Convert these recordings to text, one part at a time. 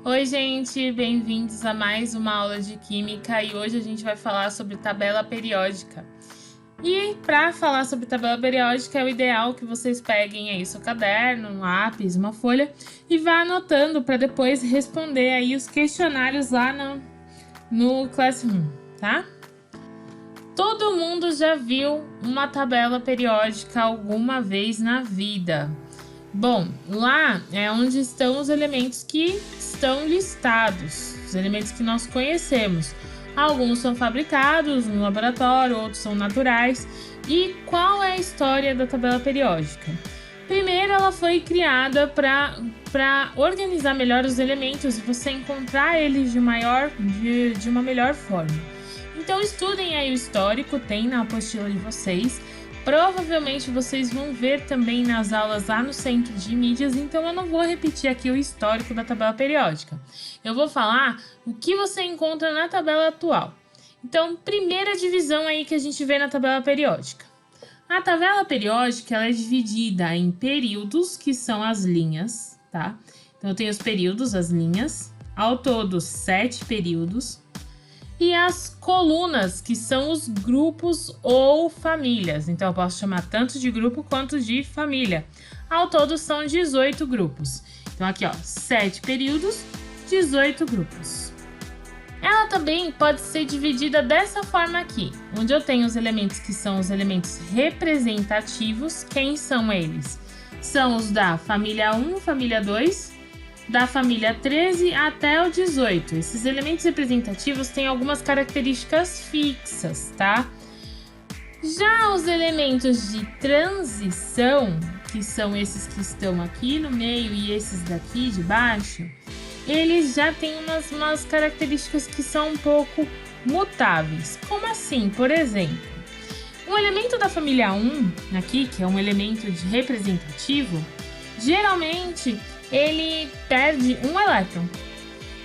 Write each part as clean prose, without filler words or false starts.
Oi, gente, bem-vindos a mais uma aula de Química e hoje a gente vai falar sobre tabela periódica. E para falar sobre tabela periódica é o ideal que vocês peguem aí seu caderno, um lápis, uma folha e vá anotando para depois responder aí os questionários lá no Classroom, tá? Todo mundo já viu uma tabela periódica alguma vez na vida. Bom, lá é onde estão os elementos que estão listados, os elementos que nós conhecemos. Alguns são fabricados no laboratório, outros são naturais. E qual é a história da tabela periódica? Primeiro, ela foi criada para organizar melhor os elementos e você encontrar eles de uma melhor forma. Então, estudem aí o histórico, tem na apostila de vocês. Provavelmente vocês vão ver também nas aulas lá no centro de mídias, então eu não vou repetir aqui o histórico da tabela periódica. Eu vou falar o que você encontra na tabela atual. Então, primeira divisão aí que a gente vê na tabela periódica. A tabela periódica ela é dividida em períodos, que são as linhas, tá? Então, eu tenho os períodos, as linhas, ao todo 7 períodos. E as colunas, que são os grupos ou famílias. Então, eu posso chamar tanto de grupo quanto de família. Ao todo, são 18 grupos. Então, aqui, ó, 7 períodos, 18 grupos. Ela também pode ser dividida dessa forma aqui, onde eu tenho os elementos que são os elementos representativos. Quem são eles? São os da família 1, família 2, da família 13 até o 18. Esses elementos representativos têm algumas características fixas, tá? Já os elementos de transição, que são esses que estão aqui no meio e esses daqui de baixo, eles já têm umas características que são um pouco mutáveis. Como assim? Por exemplo, um elemento da família 1, aqui, que é um elemento de representativo, geralmente ele perde um elétron.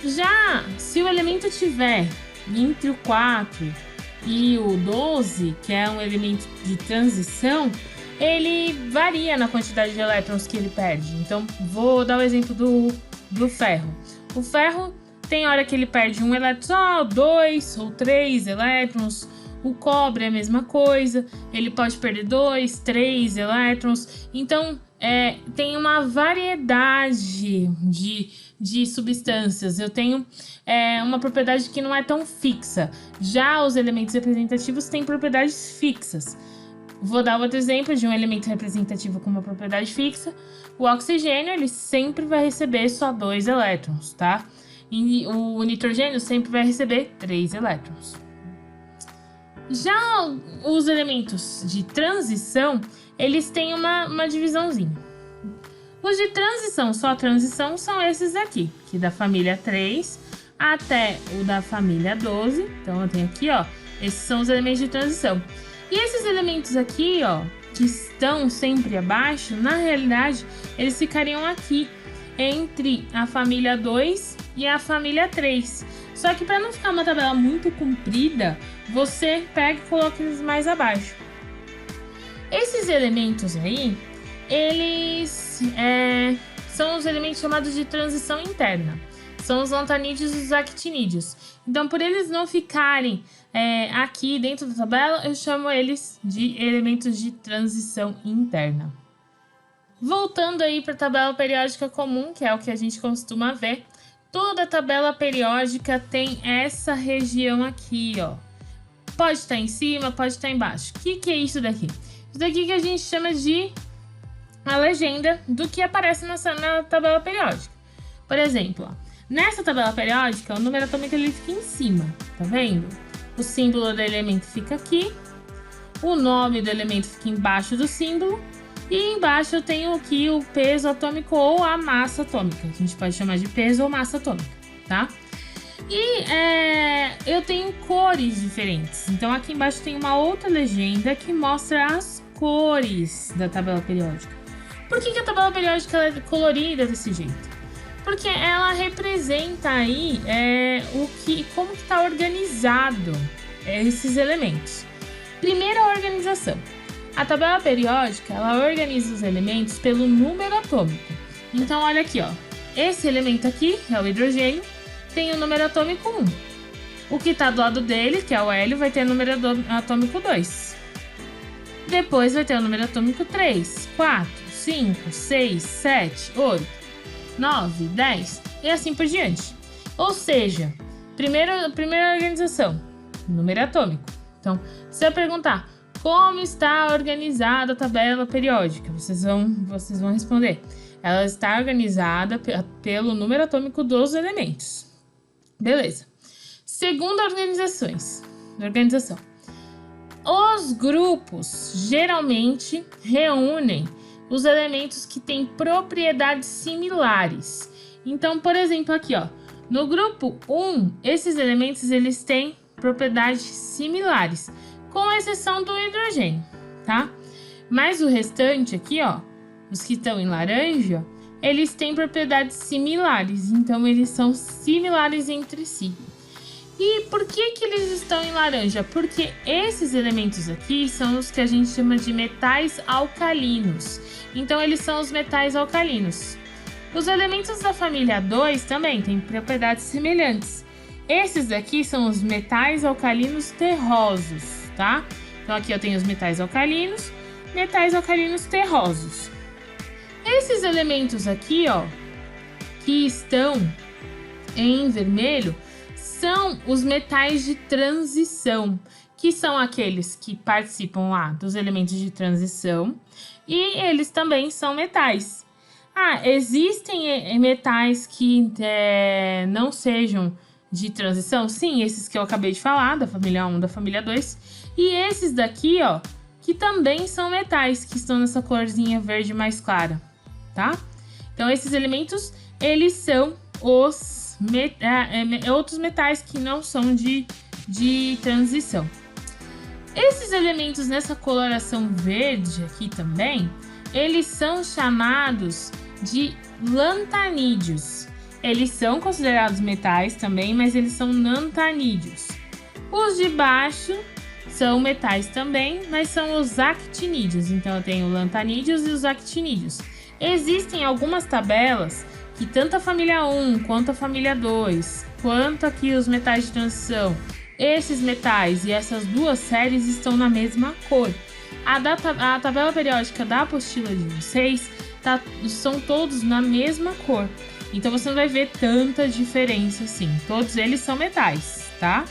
Já se o elemento tiver entre o 4 e o 12, que é um elemento de transição, ele varia na quantidade de elétrons que ele perde. Então, vou dar o exemplo do ferro. O ferro tem hora que ele perde um elétron só, 2 ou 3 elétrons. O cobre é a mesma coisa, ele pode perder 2, 3 elétrons. Então, tem uma variedade de substâncias. Eu tenho uma propriedade que não é tão fixa. Já os elementos representativos têm propriedades fixas. Vou dar outro exemplo de um elemento representativo com uma propriedade fixa. O oxigênio, ele sempre vai receber só 2 elétrons, tá? E o nitrogênio sempre vai receber 3 elétrons. Já os elementos de transição, eles têm uma divisãozinha. Os de transição, só transição, são esses aqui, que da família 3 até o da família 12. Então, eu tenho aqui, ó, esses são os elementos de transição. E esses elementos aqui, ó, que estão sempre abaixo, na realidade, eles ficariam aqui, entre a família 2 e a família 3. Só que para não ficar uma tabela muito comprida, você pega e coloca eles mais abaixo. Esses elementos aí, eles são os elementos chamados de transição interna. São os lantanídeos e os actinídeos. Então, por eles não ficarem aqui dentro da tabela, eu chamo eles de elementos de transição interna. Voltando aí para a tabela periódica comum, que é o que a gente costuma ver, toda tabela periódica tem essa região aqui, ó. Pode estar em cima, pode estar embaixo. O que é isso daqui? Isso daqui que a gente chama de a legenda do que aparece na tabela periódica. Por exemplo, ó, nessa tabela periódica, o número atômico ele fica em cima, tá vendo? O símbolo do elemento fica aqui, o nome do elemento fica embaixo do símbolo, e embaixo eu tenho aqui o peso atômico ou a massa atômica. A gente pode chamar de peso ou massa atômica, tá? E eu tenho cores diferentes. Então, aqui embaixo tem uma outra legenda que mostra as cores da tabela periódica. Por que a tabela periódica é colorida desse jeito? Porque ela representa aí como que está organizado esses elementos. Primeiro, a organização. A tabela periódica, ela organiza os elementos pelo número atômico. Então, olha aqui, ó. esse elemento aqui é o hidrogênio, tem o número atômico 1. O que está do lado dele, que é o hélio, vai ter o número atômico 2. Depois vai ter o número atômico 3, 4, 5, 6, 7, 8, 9, 10 e assim por diante. Ou seja, primeira organização, número atômico. Então, se eu perguntar como está organizada a tabela periódica, vocês vão responder. Ela está organizada pelo número atômico dos elementos. Beleza. Segunda organização. Os grupos geralmente reúnem os elementos que têm propriedades similares. Então, por exemplo, aqui, ó, no grupo 1, esses elementos eles têm propriedades similares, com exceção do hidrogênio, tá? Mas o restante aqui, ó, os que estão em laranja, eles têm propriedades similares, então eles são similares entre si. E por que eles estão em laranja? Porque esses elementos aqui são os que a gente chama de metais alcalinos. Então, eles são os metais alcalinos. Os elementos da família 2 também têm propriedades semelhantes. Esses daqui são os metais alcalinos terrosos, tá? Então, aqui eu tenho os metais alcalinos terrosos. Esses elementos aqui, ó, que estão em vermelho, são os metais de transição, que são aqueles que participam lá dos elementos de transição e eles também são metais. Existem metais que não sejam de transição? Sim, esses que eu acabei de falar, da família 1, da família 2. E esses daqui, ó, que também são metais, que estão nessa corzinha verde mais clara, tá? Então, esses elementos, eles são os outros metais que não são de transição. Esses elementos nessa coloração verde aqui também, eles são chamados de lantanídeos. Eles são considerados metais também, mas eles são lantanídeos. Os de baixo são metais também, mas são os actinídeos. Então eu tenho lantanídeos e os actinídeos. Existem algumas tabelas que tanto a família 1, quanto a família 2, quanto aqui os metais de transição, esses metais e essas duas séries estão na mesma cor. A tabela periódica da apostila de vocês são todos na mesma cor. Então você não vai ver tanta diferença assim. Todos eles são metais, tá?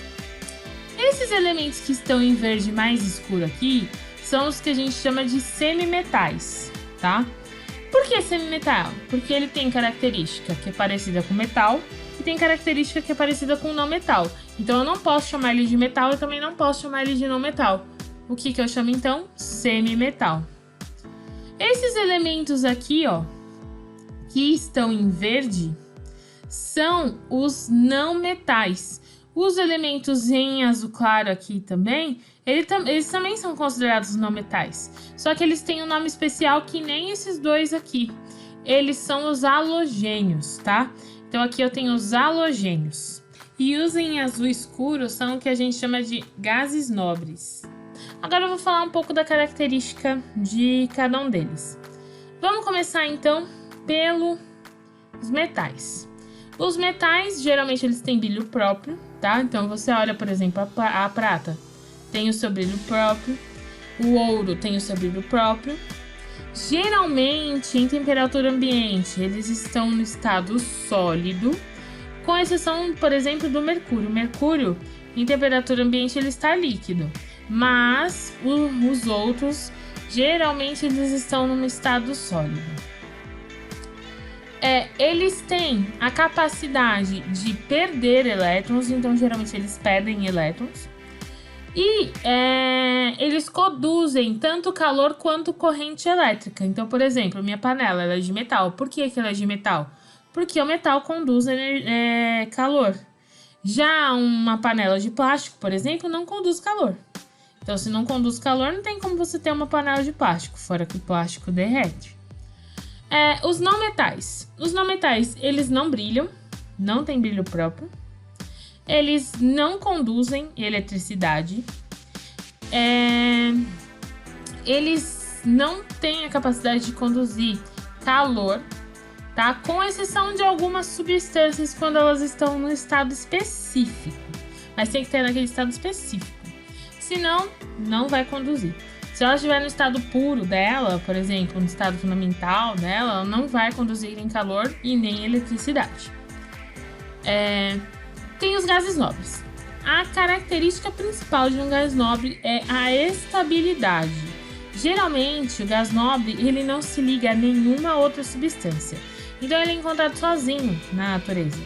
Esses elementos que estão em verde mais escuro aqui são os que a gente chama de semimetais, tá? Por que semimetal? Porque ele tem característica que é parecida com metal e tem característica que é parecida com não metal. Então eu não posso chamar ele de metal e também não posso chamar ele de não metal. O que eu chamo então? Semimetal. Esses elementos aqui, ó, que estão em verde, são os não metais. Os elementos em azul claro aqui também, eles também são considerados não metais. Só que eles têm um nome especial que nem esses dois aqui. Eles são os halogênios, tá? Então aqui eu tenho os halogênios. E os em azul escuro são o que a gente chama de gases nobres. Agora eu vou falar um pouco da característica de cada um deles. Vamos começar então pelos metais. Os metais, geralmente, eles têm brilho próprio, tá? Então, você olha, por exemplo, a prata tem o seu brilho próprio, o ouro tem o seu brilho próprio. Geralmente, em temperatura ambiente, eles estão no estado sólido, com exceção, por exemplo, do mercúrio. O mercúrio, em temperatura ambiente, ele está líquido, mas os outros, geralmente, eles estão no estado sólido. Eles têm a capacidade de perder elétrons, então geralmente eles perdem elétrons. E eles conduzem tanto calor quanto corrente elétrica. Então, por exemplo, minha panela ela é de metal. Por que ela é de metal? Porque o metal conduz calor. Já uma panela de plástico, por exemplo, não conduz calor. Então, se não conduz calor, não tem como você ter uma panela de plástico, fora que o plástico derrete. Os não metais. Os não metais, eles não brilham, não têm brilho próprio. Eles não conduzem eletricidade. Eles não têm a capacidade de conduzir calor. tá? Com exceção de algumas substâncias quando elas estão no estado específico. Mas tem que ter naquele estado específico. Senão, não vai conduzir. Se ela estiver no estado puro dela, por exemplo, no estado fundamental dela, ela não vai conduzir em calor e nem eletricidade. Tem os gases nobres. A característica principal de um gás nobre é a estabilidade. Geralmente, o gás nobre ele não se liga a nenhuma outra substância. Então, ele é encontrado sozinho na natureza.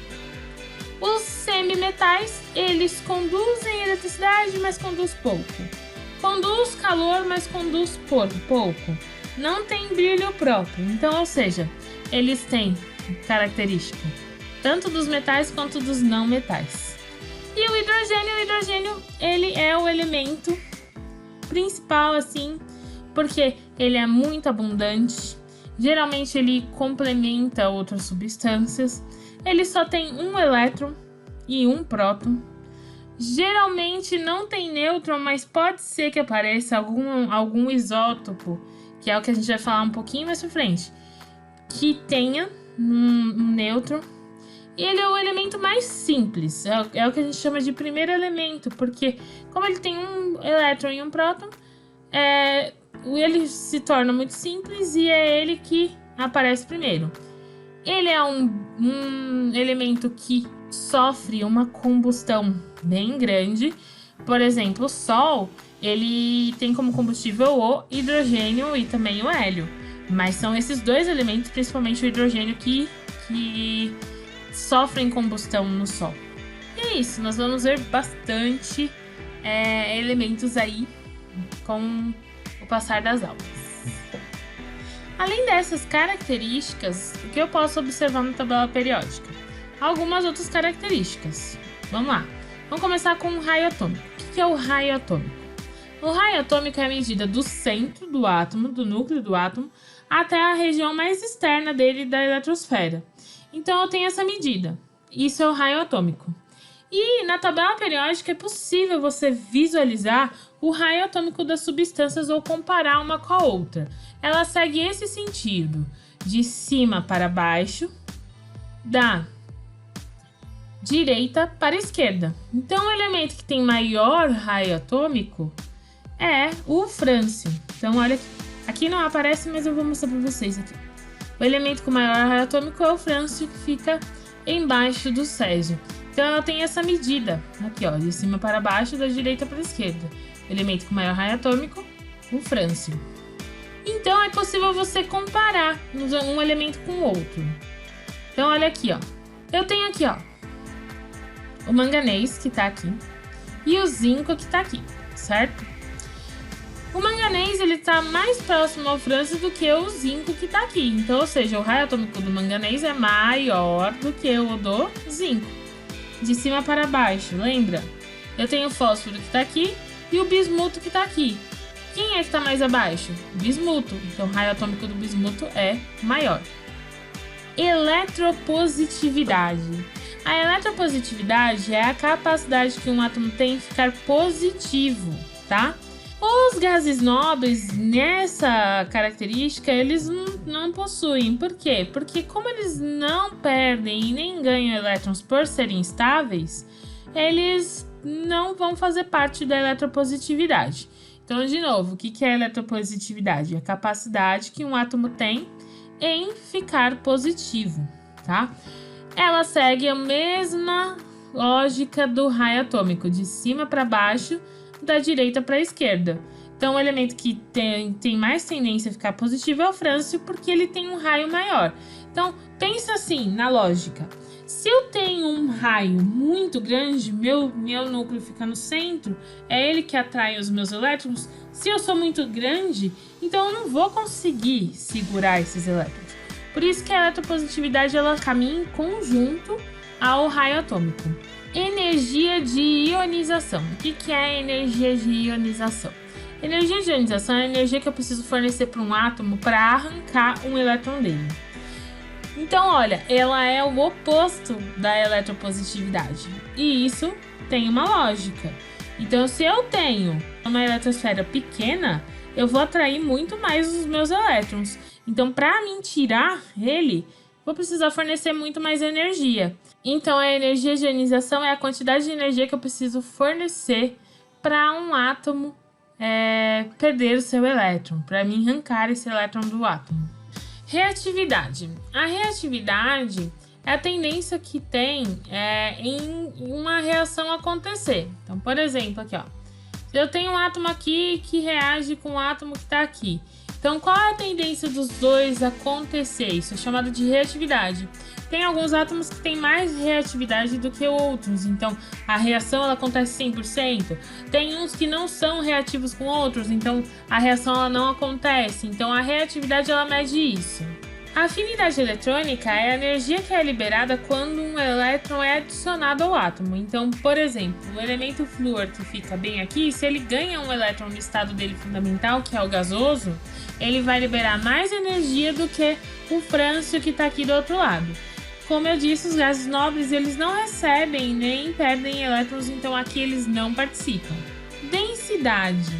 Os semimetais, eles conduzem eletricidade, mas conduz pouco. Conduz calor, mas conduz pouco. Não tem brilho próprio. Então, ou seja, eles têm característica tanto dos metais quanto dos não metais. E o hidrogênio, ele é o elemento principal, assim, porque ele é muito abundante. Geralmente, ele complementa outras substâncias. Ele só tem um elétron e um próton. Geralmente não tem nêutron, mas pode ser que apareça algum isótopo, que é o que a gente vai falar um pouquinho mais pra frente, que tenha um nêutron. E ele é o elemento mais simples, é o que a gente chama de primeiro elemento, porque como ele tem um elétron e um próton, ele se torna muito simples e é ele que aparece primeiro. Ele é um elemento que sofre uma combustão bem grande. Por exemplo, o Sol, ele tem como combustível o hidrogênio e também o hélio. Mas são esses dois elementos, principalmente o hidrogênio, que sofrem combustão no Sol. E é isso, nós vamos ver bastante elementos aí com o passar das aulas. Além dessas características, o que eu posso observar na tabela periódica? Algumas outras características. Vamos lá. Vamos começar com o raio atômico. O que é o raio atômico? O raio atômico é a medida do centro do átomo, do núcleo do átomo, até a região mais externa dele, da eletrosfera. Então, eu tenho essa medida. Isso é o raio atômico. E na tabela periódica é possível você visualizar o raio atômico das substâncias ou comparar uma com a outra. Ela segue esse sentido, de cima para baixo, da direita para a esquerda. Então, o elemento que tem maior raio atômico é o frâncio. Então, olha aqui não aparece, mas eu vou mostrar para vocês aqui. O elemento com maior raio atômico é o frâncio, que fica embaixo do césio. Então, ela tem essa medida aqui, ó, de cima para baixo, da direita para a esquerda. O elemento com maior raio atômico, o frâncio. Então, é possível você comparar um elemento com o outro. Então, olha aqui, ó. Eu tenho aqui, ó, o manganês, que tá aqui, e o zinco, que tá aqui, certo? O manganês, ele tá mais próximo ao frâncio do que o zinco, que tá aqui. Então, ou seja, o raio atômico do manganês é maior do que o do zinco. De cima para baixo, lembra? Eu tenho o fósforo, que tá aqui, e o bismuto, que tá aqui. Quem é que tá mais abaixo? Bismuto. Então, o raio atômico do bismuto é maior. Eletropositividade. A eletropositividade é a capacidade que um átomo tem de ficar positivo, tá? Os gases nobres, nessa característica, eles não possuem. Por quê? Porque como eles não perdem e nem ganham elétrons por serem estáveis, eles não vão fazer parte da eletropositividade. Então, de novo, o que é eletropositividade? É a capacidade que um átomo tem em ficar positivo, tá? Ela segue a mesma lógica do raio atômico, de cima para baixo, da direita para a esquerda. Então, o elemento que tem mais tendência a ficar positivo é o frâncio, porque ele tem um raio maior. Então, pensa assim, na lógica. Se eu tenho um raio muito grande, meu núcleo fica no centro, é ele que atrai os meus elétrons. Se eu sou muito grande, então eu não vou conseguir segurar esses elétrons. Por isso que a eletropositividade, ela caminha em conjunto ao raio atômico. Energia de ionização. O que é energia de ionização? Energia de ionização é a energia que eu preciso fornecer para um átomo para arrancar um elétron dele. Então, olha, ela é o oposto da eletropositividade. E isso tem uma lógica. Então, se eu tenho uma eletrosfera pequena, eu vou atrair muito mais os meus elétrons. Então, para mim tirar ele, vou precisar fornecer muito mais energia. Então, a energia de ionização é a quantidade de energia que eu preciso fornecer para um átomo perder o seu elétron, para mim arrancar esse elétron do átomo. Reatividade. A reatividade é a tendência que tem em uma reação acontecer. Então, por exemplo, aqui, ó, eu tenho um átomo aqui que reage com o átomo que está aqui. Então, qual é a tendência dos dois acontecer? Isso é chamado de reatividade. Tem alguns átomos que têm mais reatividade do que outros, então a reação ela acontece 100%. Tem uns que não são reativos com outros, então a reação ela não acontece. Então a reatividade ela mede isso. A afinidade eletrônica é a energia que é liberada quando um elétron é adicionado ao átomo. Então, por exemplo, o elemento flúor que fica bem aqui, se ele ganha um elétron no estado dele fundamental, que é o gasoso, ele vai liberar mais energia do que o frâncio que está aqui do outro lado. Como eu disse, os gases nobres eles não recebem nem perdem elétrons, então aqui eles não participam. Densidade.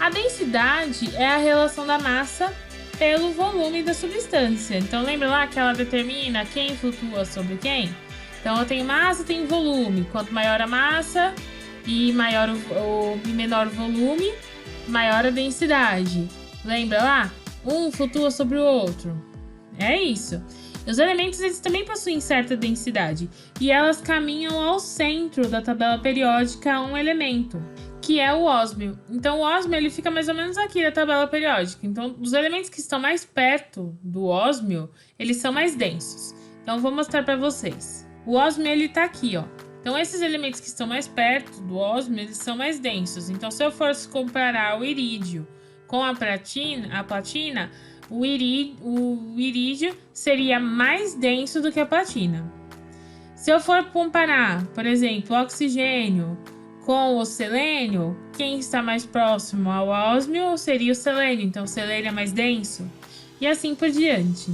A densidade é a relação da massa pelo volume da substância. Então lembra lá que ela determina quem flutua sobre quem? Então eu tenho massa e tenho volume. Quanto maior a massa e menor o volume, maior a densidade. Lembra lá? Um flutua sobre o outro. É isso. Os elementos eles também possuem certa densidade e elas caminham ao centro da tabela periódica um elemento, que é o ósmio. Então o ósmio ele fica mais ou menos aqui na tabela periódica. Então os elementos que estão mais perto do ósmio, eles são mais densos. Então vou mostrar para vocês. O ósmio ele tá aqui, ó. Então esses elementos que estão mais perto do ósmio, eles são mais densos. Então se eu fosse comparar o irídio com a platina, o irídio seria mais denso do que a platina. Se eu for comparar, por exemplo, o oxigênio com o selênio, quem está mais próximo ao ósmio seria o selênio, então o selênio é mais denso, e assim por diante.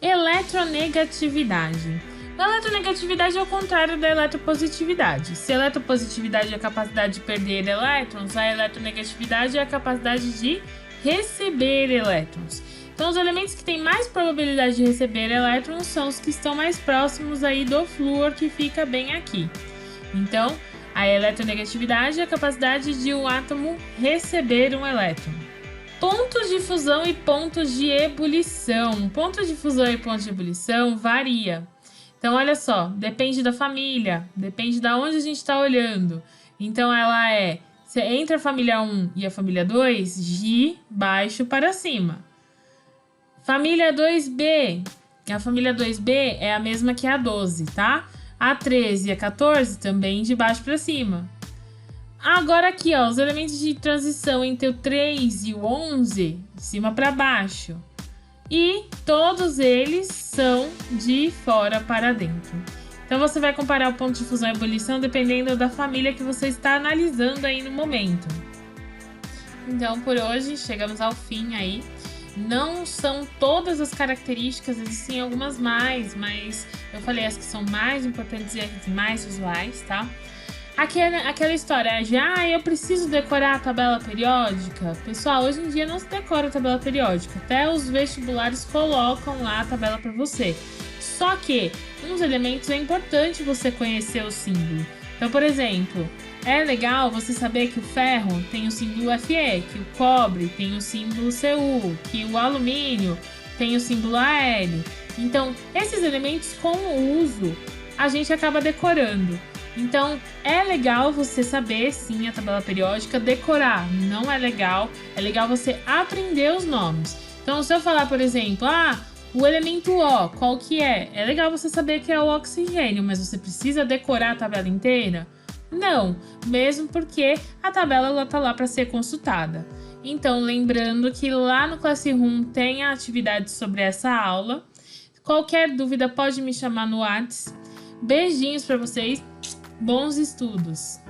Eletronegatividade. A eletronegatividade é o contrário da eletropositividade. Se a eletropositividade é a capacidade de perder elétrons, a eletronegatividade é a capacidade de receber elétrons. Então, os elementos que têm mais probabilidade de receber elétrons são os que estão mais próximos aí do flúor, que fica bem aqui. Então, a eletronegatividade é a capacidade de um átomo receber um elétron. Pontos de fusão e pontos de ebulição. Pontos de fusão e pontos de ebulição varia. Então, olha só, depende da família, depende de onde a gente está olhando. Então, ela é, entre a família 1 e a família 2, de baixo para cima. Família 2B. A família 2B é a mesma que a 12, tá? A 13 e a 14 também de baixo para cima. Agora aqui, ó, os elementos de transição entre o 3 e o 11, de cima para baixo. E todos eles são de fora para dentro. Então você vai comparar o ponto de fusão e ebulição dependendo da família que você está analisando aí no momento. Então por hoje chegamos ao fim aí. Não são todas as características, existem algumas mais, mas eu falei as que são mais importantes e as mais usuais, tá? Aquela história de, eu preciso decorar a tabela periódica. Pessoal, hoje em dia não se decora a tabela periódica, até os vestibulares colocam lá a tabela para você. Só que, uns elementos é importante você conhecer o símbolo. Então, por exemplo, é legal você saber que o ferro tem o símbolo Fe, que o cobre tem o símbolo Cu, que o alumínio tem o símbolo Al. Então, esses elementos, com o uso, a gente acaba decorando. Então, é legal você saber, sim, a tabela periódica, decorar. Não é legal você aprender os nomes. Então, se eu falar, por exemplo, o elemento O, qual que é? É legal você saber que é o oxigênio, mas você precisa decorar a tabela inteira? Não, mesmo porque a tabela está lá para ser consultada. Então, lembrando que lá no Classroom tem a atividade sobre essa aula. Qualquer dúvida pode me chamar no WhatsApp. Beijinhos para vocês, bons estudos!